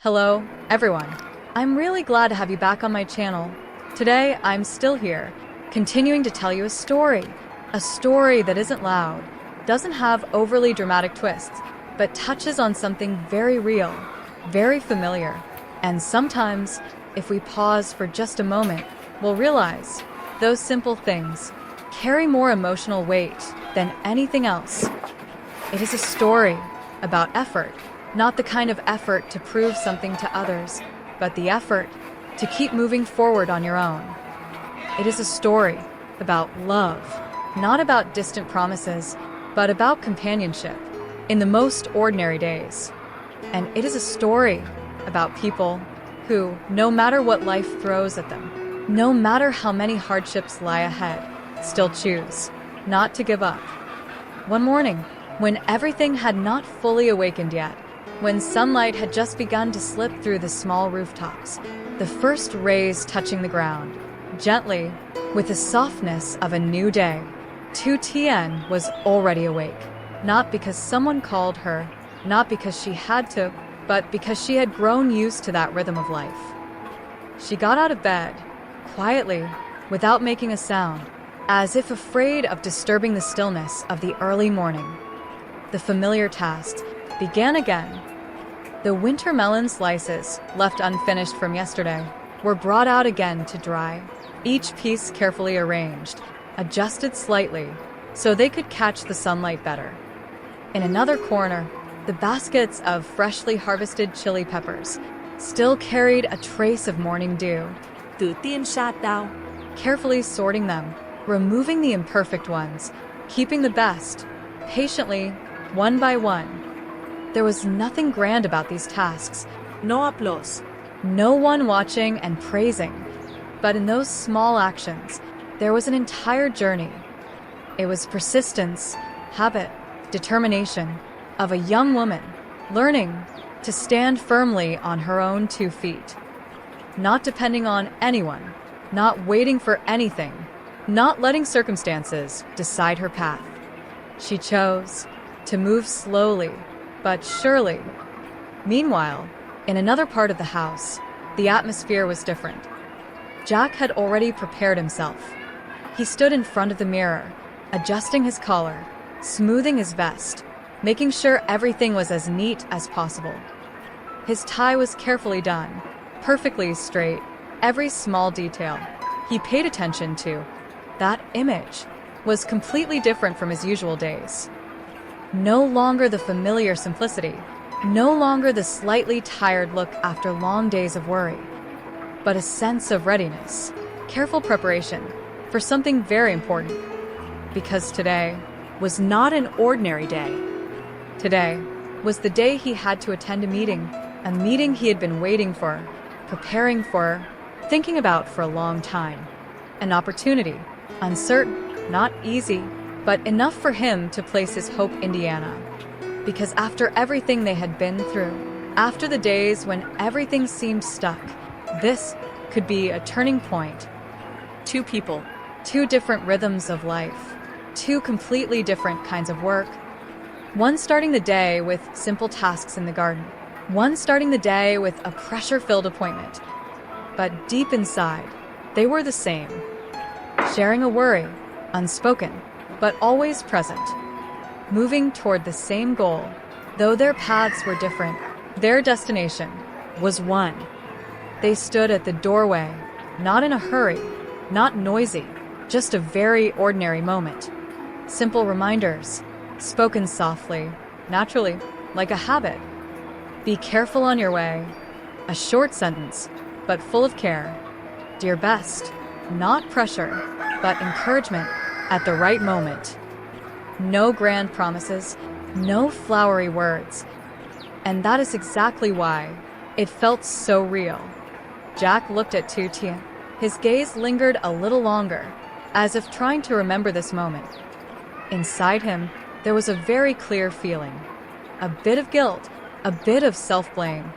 Hello, everyone. I'm really glad to have you back on my channel. Today, I'm still here, continuing to tell you a story that isn't loud, doesn't have overly dramatic twists, but touches on something very real, very familiar. And sometimes, if we pause for just a moment, we'll realize those simple things carry more emotional weight than anything else. It is a story about effort. Not the kind of effort to prove something to others, but the effort to keep moving forward on your own. It is a story about love, not about distant promises, but about companionship in the most ordinary days. And it is a story about people who, no matter what life throws at them, no matter how many hardships lie ahead, still choose not to give up. One morning, when everything had not fully awakened yet, when sunlight had just begun to slip through the small rooftops, the first rays touching the ground, gently, with the softness of a new day, Tien was already awake, not because someone called her, not because she had to, but because she had grown used to that rhythm of life. She got out of bed, quietly, without making a sound, as if afraid of disturbing the stillness of the early morning. The familiar tasks began again. The winter melon slices, left unfinished from yesterday, were brought out again to dry, each piece carefully arranged, adjusted slightly, so they could catch the sunlight better. In another corner, the baskets of freshly harvested chili peppers still carried a trace of morning dew. Tutien sat down, Carefully sorting them, removing the imperfect ones, keeping the best, patiently, one by one. There was nothing grand about these tasks, no applause. no one watching and praising, but in those small actions, there was an entire journey. It was persistence, habit, determination of a young woman learning to stand firmly on her own 2 feet, not depending on anyone, not waiting for anything, not letting circumstances decide her path. She chose to move slowly, but surely. Meanwhile, in another part of the house, the atmosphere was different. Jack had already prepared himself. He stood in front of the mirror, adjusting his collar, smoothing his vest, making sure everything was as neat as possible. His tie was carefully done, perfectly straight, every small detail he paid attention to. That image was completely different from his usual days. No longer the familiar simplicity, no longer the slightly tired look after long days of worry, but a sense of readiness, careful preparation for something very important. Because today was not an ordinary day. Today was the day he had to attend a meeting he had been waiting for, preparing for, thinking about for a long time. An opportunity, uncertain, not easy, but enough for him to place his hope in Indiana. Because after everything they had been through, after the days when everything seemed stuck, this could be a turning point. 2 people, 2 different rhythms of life, 2 completely different kinds of work. One starting the day with simple tasks in the garden, one starting the day with a pressure-filled appointment. But deep inside, they were the same, sharing a worry, unspoken, but always present, moving toward the same goal. Though their paths were different, their destination was one. They stood at the doorway, not in a hurry, not noisy, just a very ordinary moment. Simple reminders, spoken softly, naturally, like a habit. Be careful on your way. A short sentence, but full of care. Dear best, not pressure, but encouragement at the right moment. No grand promises, no flowery words. And that is exactly why it felt so real. Jack looked at Tien. His gaze lingered a little longer, as if trying to remember this moment. Inside him, there was a very clear feeling. A bit of guilt, a bit of self-blame.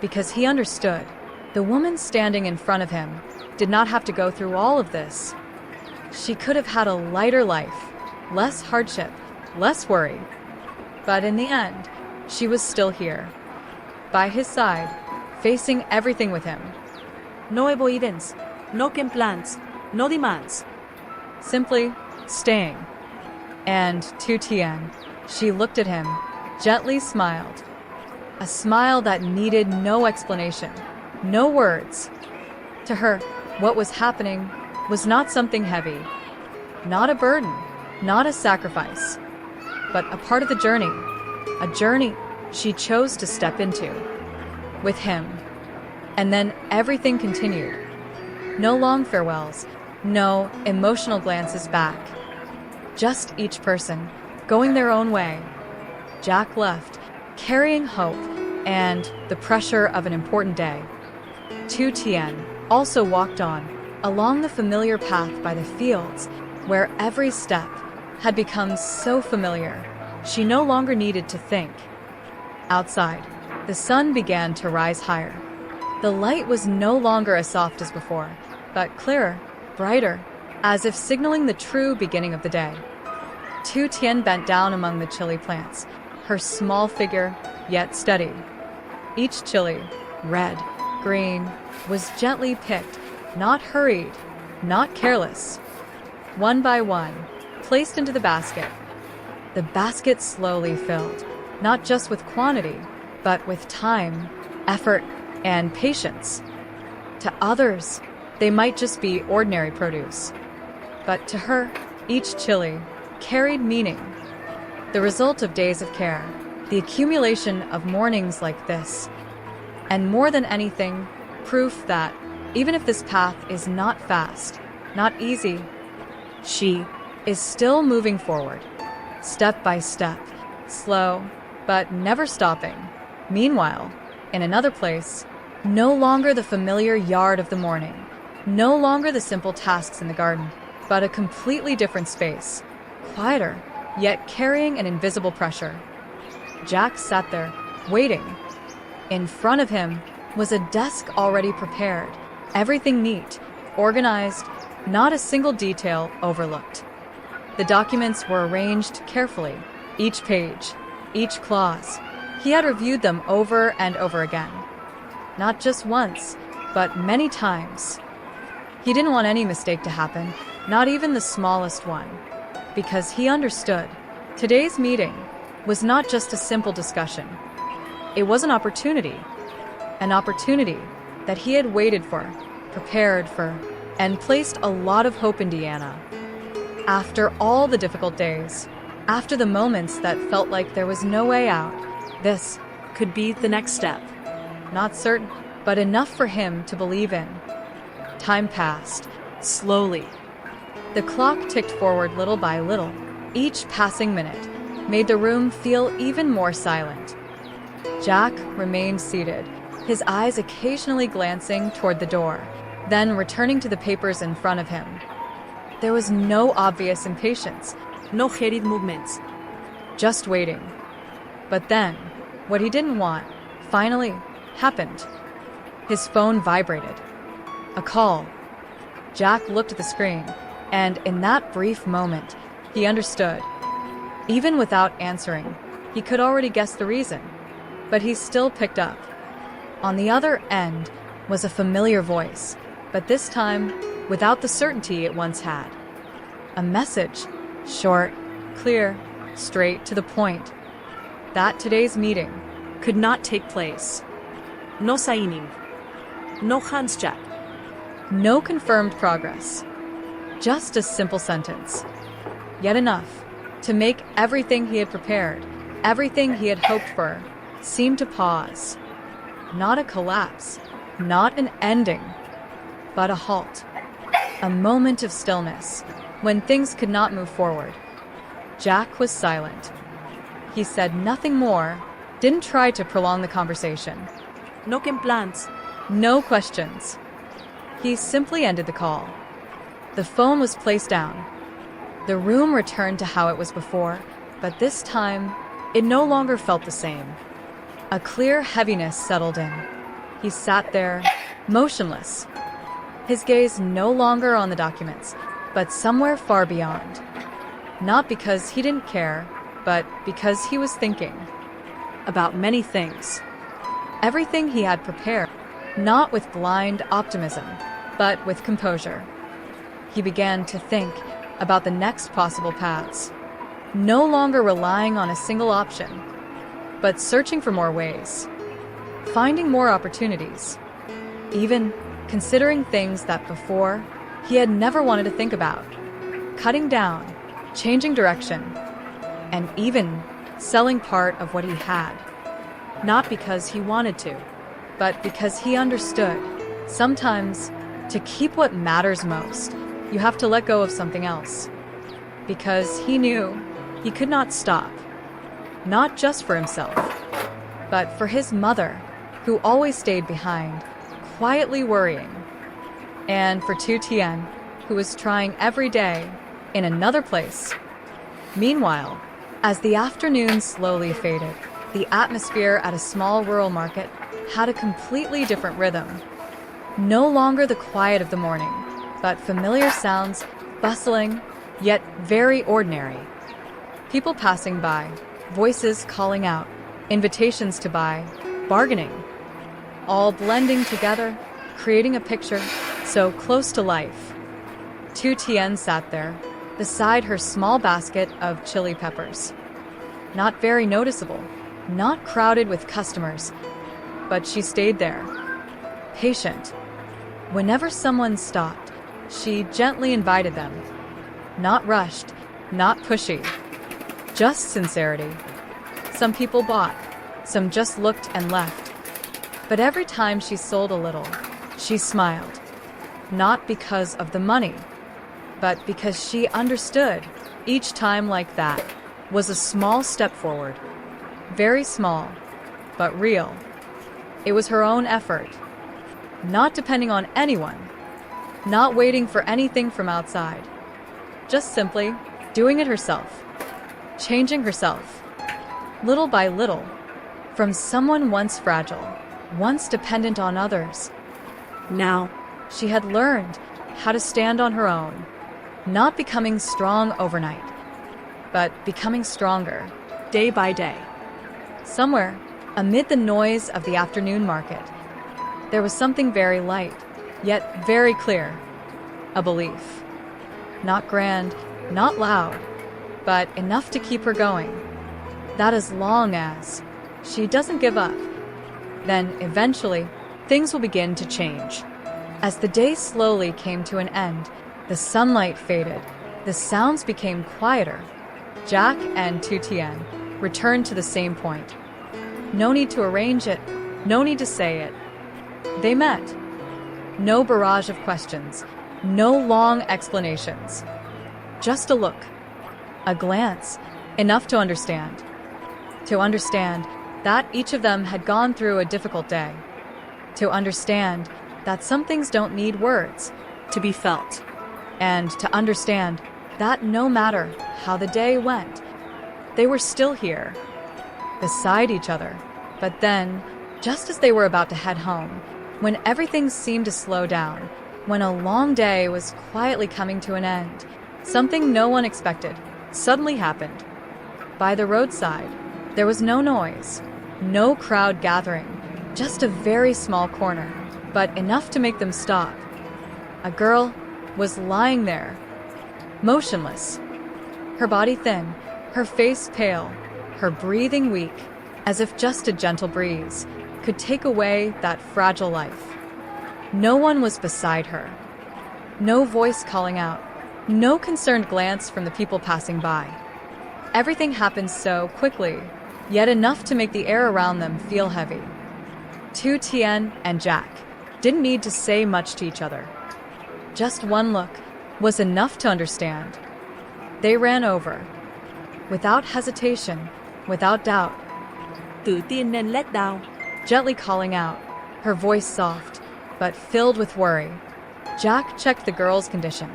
Because he understood, the woman standing in front of him did not have to go through all of this. She could have had a lighter life, less hardship, less worry. But in the end, she was still here, by his side, facing everything with him. No avoidance, no plans, no demands. Simply staying. And to Tien, she looked at him, gently smiled. A smile that needed no explanation, no words. To her, what was happening was not something heavy, not a burden, not a sacrifice, but a part of the journey, a journey she chose to step into with him. And then everything continued. No long farewells, no emotional glances back. Just each person going their own way. Jack left, carrying hope and the pressure of an important day. Tien also walked on, along the familiar path by the fields, where every step had become so familiar, she no longer needed to think. Outside, the sun began to rise higher. The light was no longer as soft as before, but clearer, brighter, as if signaling the true beginning of the day. Tien bent down among the chili plants, her small figure, yet steady. Each chili, red, green, was gently picked, not hurried, not careless. One by one, placed into the basket. The basket slowly filled, not just with quantity, but with time, effort, and patience. To others, they might just be ordinary produce. But to her, each chili carried meaning. The result of days of care, the accumulation of mornings like this. And more than anything, proof that, even if this path is not fast, not easy, she is still moving forward, step by step, slow, but never stopping. Meanwhile, in another place, no longer the familiar yard of the morning, no longer the simple tasks in the garden, but a completely different space, quieter, yet carrying an invisible pressure. Jack sat there, waiting. In front of him was a desk already prepared, everything neat, organized, not a single detail overlooked. The documents were arranged carefully, each page, each clause. He had reviewed them over and over again. Not just once, but many times. He didn't want any mistake to happen, not even the smallest one, because he understood today's meeting was not just a simple discussion. It was an opportunity that he had waited for, prepared for, and placed a lot of hope in Deanna. After all the difficult days, after the moments that felt like there was no way out, this Could be the next step. not certain, but enough for him to believe in. Time passed, slowly. The clock ticked forward little by little. Each passing minute made the room feel even more silent. Jack remained seated, his eyes occasionally glancing toward the door, then returning to the papers in front of him. There was no obvious impatience, No hurried movements. just waiting. But then, what he didn't want, finally, happened. His phone vibrated. A call. Jack looked at the screen, and in that brief moment, he understood. Even without answering, he could already guess the reason, but he still picked up. On the other end was a familiar voice, but this time without the certainty it once had. A message, short, clear, straight to the point. That today's meeting Could not take place. No signing. No handshake. no confirmed progress. Just a simple sentence. Yet enough to make everything he had prepared, everything he had hoped for, seem to pause. Not a collapse, not an ending, but a halt. A moment of stillness, when things could not move forward. Jack was silent. He said nothing more, didn't try to prolong the conversation. No plans. No questions. He simply ended the call. The phone was placed down. The room returned to how it was before, but this time, it no longer felt the same. A clear heaviness settled in. He sat there, motionless. His gaze no longer on the documents, but somewhere far beyond. Not because he didn't care, but because he was thinking. About many things. Everything he had prepared, not with blind optimism, but with composure. He began to think about the next possible paths, no longer relying on a single option, but searching for more ways, finding more opportunities, even considering things that before he had never wanted to think about, cutting down, changing direction, and even selling part of what he had, not because he wanted to, but because he understood. Sometimes, to keep what matters most, you have to let go of something else. Because he knew he could not stop, not just for himself, but for his mother, who always stayed behind, quietly worrying, and for Tien, who was trying every day in another place. Meanwhile, as the afternoon slowly faded, the atmosphere at a small rural market had a completely different rhythm. No longer the quiet of the morning, but familiar sounds, bustling, yet very ordinary. People passing by, voices calling out, invitations to buy, bargaining, all blending together, creating a picture so close to life. Tien sat there, beside her small basket of chili peppers. Not very noticeable, not crowded with customers, but she stayed there, patient. Whenever someone stopped, she gently invited them. Not rushed, not pushy, just sincerity. Some people bought, some just looked and left. But every time she sold a little, she smiled. Not because of the money, but because she understood each time like that was a small step forward. Very small, but real. It was her own effort, not depending on anyone, not waiting for anything from outside. Just simply doing it herself, changing herself, little by little, from someone once fragile, once dependent on others. Now, she had learned how to stand on her own, not becoming strong overnight, but becoming stronger, day by day. Somewhere, amid the noise of the afternoon market, there was something very light, yet very clear. A belief. Not grand, not loud, but enough to keep her going. That as long as she doesn't give up, then eventually things will begin to change. As the day slowly came to an end, the sunlight faded, the sounds became quieter. Jack and Tutien returned to the same point. No need to arrange it, no need to say it. They met. No barrage of questions, no long explanations. Just a look, a glance, enough to understand. To understand that each of them had gone through a difficult day. To understand that some things don't need words to be felt. And to understand that no matter how the day went, they were still here, beside each other. But then, just as they were about to head home, when everything seemed to slow down, when a long day was quietly coming to an end, something no one expected suddenly happened. By the roadside, there was no noise, no crowd gathering, just a very small corner, but enough to make them stop. A girl was lying there, motionless, her body thin, her face pale, her breathing weak, as if just a gentle breeze could take away that fragile life. No one was beside her. No voice calling out, no concerned glance from the people passing by. Everything happened so quickly, yet enough to make the air around them feel heavy. Tien and Jack didn't need to say much to each other. Just one look was enough to understand. They ran over, without hesitation, without doubt. Tự tin nên let down. Gently calling out, her voice soft, but filled with worry. Jack checked the girl's condition,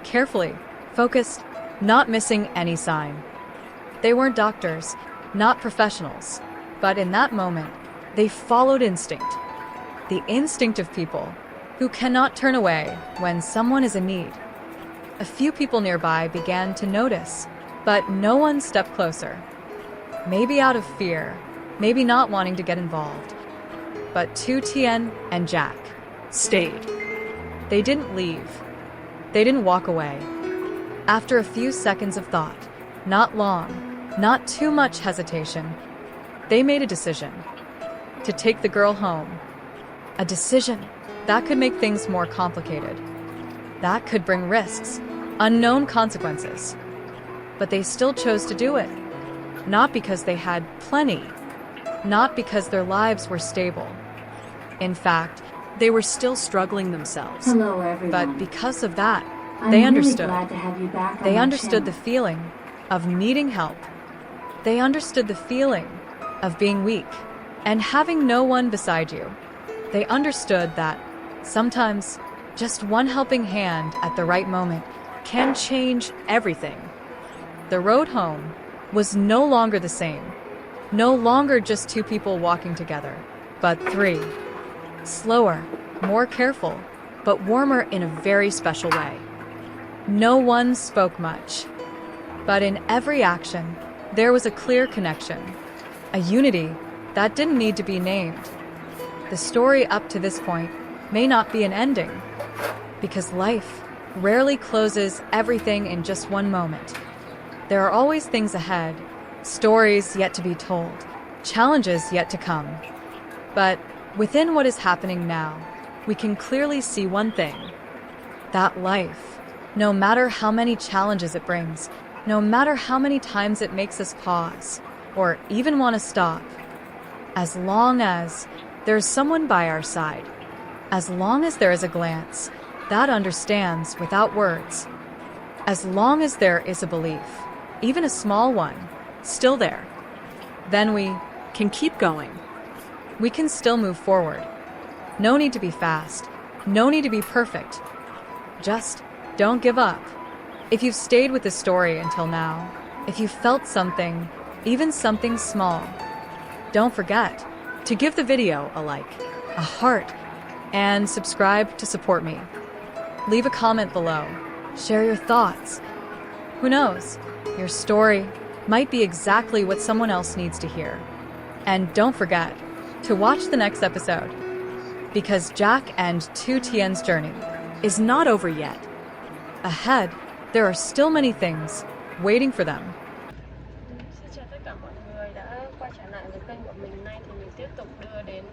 carefully, focused, not missing any sign. They weren't doctors, not professionals, but in that moment, they followed instinct. The instinct of people who cannot turn away when someone is in need. A few people nearby began to notice, but no one stepped closer. Maybe out of fear, maybe not wanting to get involved. But Tien and Jack Stayed. They didn't leave. They didn't walk away. After a few seconds of thought, not long, not too much hesitation, they made a decision to take the girl home. A decision that could make things more complicated. That could bring risks, unknown consequences. But they still chose to do it. Not because they had plenty, not because their lives were stable. In fact, They were still struggling themselves. Hello, everyone. but because of that, I'm they really understood. glad to have you back on They my understood the channel. feeling of needing help. They understood the feeling of being weak and having no one beside you. They understood that sometimes just one helping hand at the right moment can change everything. The road home was no longer the same. No longer just two people walking together, but three. Slower, more careful, but warmer in a very special way. No one spoke much, but in every action, there was a clear connection, a unity that didn't need to be named. The story up to this point may not be an ending, because life rarely closes everything in just one moment. There are always things ahead, stories yet to be told, challenges yet to come. But within what is happening now, we can clearly see one thing: that life, no matter how many challenges it brings, no matter how many times it makes us pause, or even want to stop, as long as there's someone by our side, as long as there is a glance that understands without words, as long as there is a belief, even a small one, still there, then we Can keep going. can still move forward. No need to be fast. No need to be perfect. Just don't give up. If you've stayed with the story until now, if you felt something, even something small, don't forget to give the video a like, a heart, and subscribe to support me. Leave a comment below. Share your thoughts. Who knows? Your story might be exactly what someone else needs to hear. And don't forget to watch the next episode, because Jack and Tien's journey Is not over yet. ahead. There are still many things waiting for them. Xin chào tất cả mọi người đã quay trở lại với kênh của mình. Nay thì mình tiếp tục đưa đến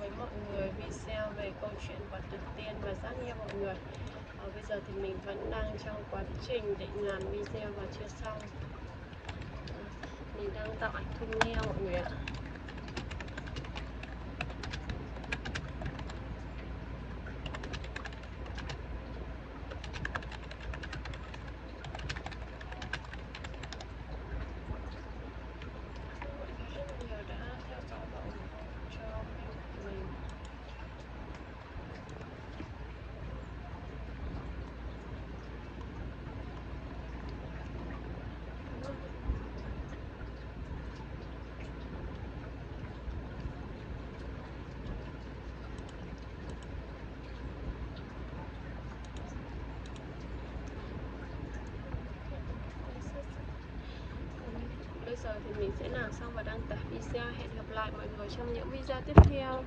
với mọi người video về câu chuyện vật thực tiên và giác nghe mọi người. Bây giờ thì mình vẫn đang trong quá trình định làm video và chưa xong. Mình đang tạo ảnh thung nghe mọi người ạ. Bây giờ thì mình sẽ làm xong và đăng tải video. Hẹn gặp lại mọi người trong những video tiếp theo.